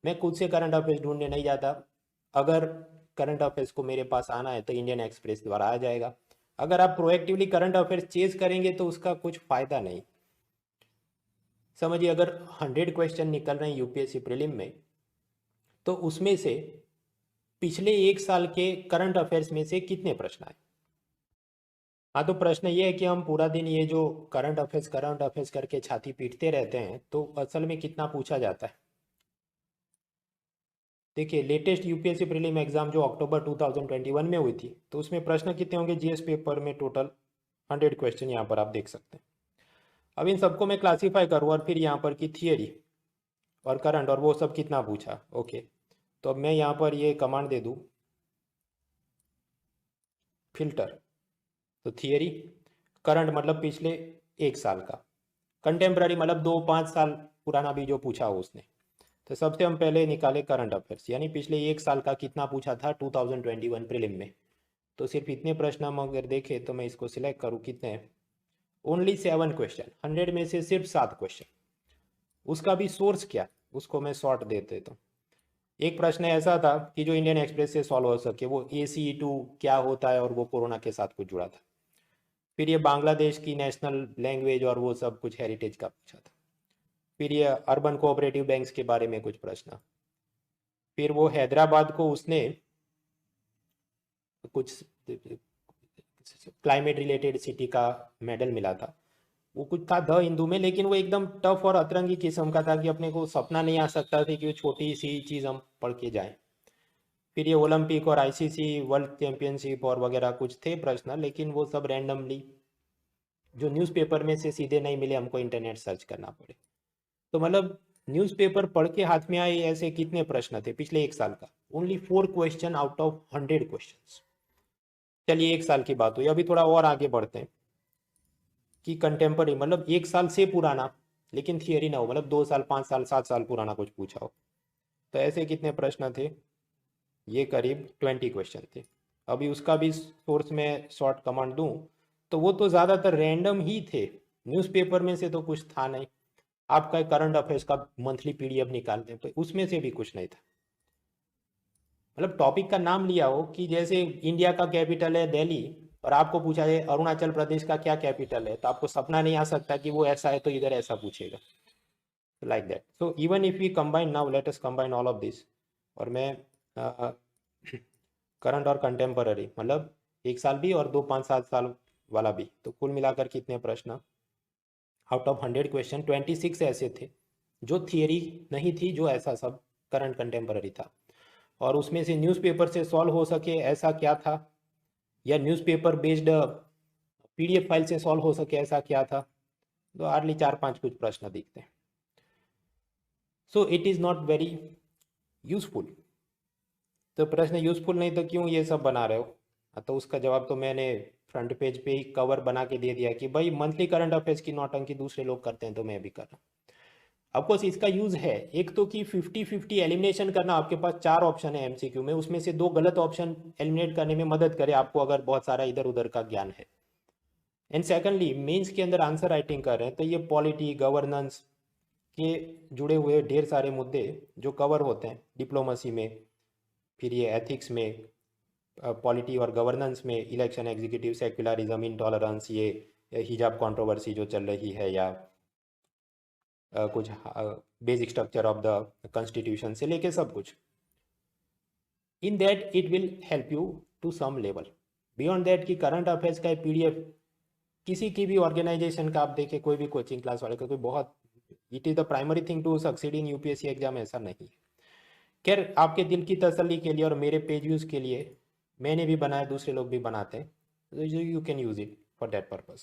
मैं खुद से करंट अफेयर्स ढूंढने नहीं जाता। अगर करंट अफेयर्स को मेरे पास आना है तो इंडियन एक्सप्रेस द्वारा आ जाएगा। अगर आप प्रोएक्टिवली करंट अफेयर्स चेज करेंगे तो उसका कुछ फ़ायदा नहीं। समझिए, अगर 100 क्वेश्चन निकल रहे हैं यूपीएससी प्रीलिम में, तो उसमें से पिछले 1 साल के करंट अफेयर्स में से कितने प्रश्न आए। हाँ, तो प्रश्न ये है कि हम पूरा दिन ये जो करंट अफेयर्स करके छाती पीटते रहते हैं, तो असल में कितना पूछा जाता है। देखिए, लेटेस्ट यूपीएससी प्रीलिम एग्जाम जो अक्टूबर 2021 में हुई थी, तो उसमें प्रश्न कितने होंगे जीएस पेपर में टोटल 100 क्वेश्चन यहाँ पर आप देख सकते हैं। अब इन सबको मैं क्लासीफाई करूँ और फिर यहाँ पर की थियरी और करंट और वो सब कितना पूछा। ओके, तो अब मैं यहाँ पर ये कमांड दे दूँ, फिल्टर। तो थियरी, करंट मतलब पिछले 1 साल का, कंटेम्प्ररी मतलब 2-5 साल पुराना भी जो पूछा हो उसने। तो सबसे हम पहले निकाले करंट अफेयर्स, यानी पिछले 1 साल का कितना पूछा था 2021 प्रीलिम में। तो सिर्फ इतने प्रश्न हम अगर देखें तो मैं इसको सिलेक्ट करूँ, कितने हैं, ओनली 7 क्वेश्चन, 100 में से सिर्फ 7 क्वेश्चन। उसका भी सोर्स क्या, उसको मैं शॉर्ट दे देता हूँ। एक प्रश्न ऐसा था कि जो इंडियन एक्सप्रेस से सॉल्व हो सके, वो ACE2 क्या होता है और वो कोरोना के साथ कुछ जुड़ा था। फिर ये बांग्लादेश की नेशनल लैंग्वेज और वो सब कुछ हेरिटेज का पूछा था। फिर ये अर्बन कोऑपरेटिव बैंक्स के बारे में कुछ प्रश्न। फिर वो हैदराबाद को उसने कुछ क्लाइमेट रिलेटेड सिटी का मेडल मिला था, वो कुछ था द हिंदू में, लेकिन वो एकदम टफ और अतरंगी किस्म का था कि अपने को सपना नहीं आ सकता था कि वो छोटी सी चीज़ हम पढ़ के जाएं। फिर ये ओलंपिक और ICC वर्ल्ड चैंपियनशिप और वगैरह कुछ थे प्रश्न, लेकिन वो सब रैंडमली जो न्यूज़पेपर में से सीधे नहीं मिले, हमको इंटरनेट सर्च करना पड़े। तो मतलब न्यूज़पेपर पढ़ के हाथ में आए ऐसे कितने प्रश्न थे पिछले 1 साल का, only 4 question out of 100 question. चलिए, 1 साल की बात हुई, अभी थोड़ा और आगे बढ़ते हैं कि कंटेम्पररी मतलब 1 साल से पुराना, लेकिन थियरी ना हो, मतलब 2 साल 5 साल 7 साल पुराना कुछ पूछा हो। तो ऐसे कितने प्रश्न थे, ये करीब 20 क्वेश्चन थे। अभी उसका भी सोर्स में शॉर्ट कमांड दूं तो वो तो ज़्यादातर रैंडम ही थे, न्यूज़पेपर में से तो कुछ था नहीं। आपका करंट अफेयर्स का मंथली PDF निकालते हैं तो उसमें से भी कुछ नहीं था। मतलब टॉपिक का नाम लिया हो कि जैसे इंडिया का कैपिटल है दिल्ली, और आपको पूछा जाए अरुणाचल प्रदेश का क्या कैपिटल है, तो आपको सपना नहीं आ सकता कि वो ऐसा है तो इधर ऐसा पूछेगा, like that. So even if we combine, now let us combine all of this. और मैं करंट और कंटेम्पररी मतलब 1 साल भी और 2 5 7 साल वाला भी, तो कुल मिलाकर कितने प्रश्न, आउट ऑफ 100 क्वेश्चन 26 ऐसे थे जो थियरी नहीं थी, जो ऐसा सब करंट कंटेम्पररी था। और उसमें से न्यूज़पेपर से सॉल्व हो सके ऐसा क्या था, या न्यूज़पेपर बेस्ड PDF फाइल से सॉल्व हो सके ऐसा क्या था। तो हार्डली 4-5 कुछ प्रश्न दिखते हैं। So it is not very useful. तो प्रश्न यूजफुल नहीं तो क्यों ये सब बना रहे हो। तो उसका जवाब तो मैंने फ्रंट पेज पे ही कवर बना के दे दिया कि भाई मंथली करंट अफेयर्स की नौटंकी दूसरे लोग करते हैं तो मैं भी कर रहा हूँ। ऑफकोर्स इसका यूज है, एक तो कि 50-50 एलिमिनेशन करना, आपके पास 4 ऑप्शन है MCQ में, उसमें से 2 गलत ऑप्शन एलिमिनेट करने में मदद करे आपको, अगर बहुत सारा इधर उधर का ज्ञान है। एंड सेकंडली, मेंस के अंदर आंसर राइटिंग कर रहे हैं तो ये पॉलिटी गवर्नेंस के जुड़े हुए ढेर सारे मुद्दे जो कवर होते हैं डिप्लोमेसी में, फिर ये एथिक्स में, पॉलिटी और गवर्नेंस में, इलेक्शन, एग्जीक्यूटिव, सेक्युलरिज्म, इंटॉलरेंस, ये हिजाब कंट्रोवर्सी जो चल रही है, या कुछ basic structure of the constitution से लेके सब कुछ, in that it will help you to some level. Beyond that कि करंट अफेयर्स का PDF किसी की भी ऑर्गेनाइजेशन का आप देखें, कोई भी कोचिंग क्लास वाले का, कोई बहुत it is the primary thing to succeed in UPSC exam, ऐसा नहीं है। खैर, आपके दिल की तसल्ली के लिए और मेरे पेज यूज़ के लिए मैंने भी बनाया, दूसरे लोग भी बनाते हैं, तो you can use it for that purpose.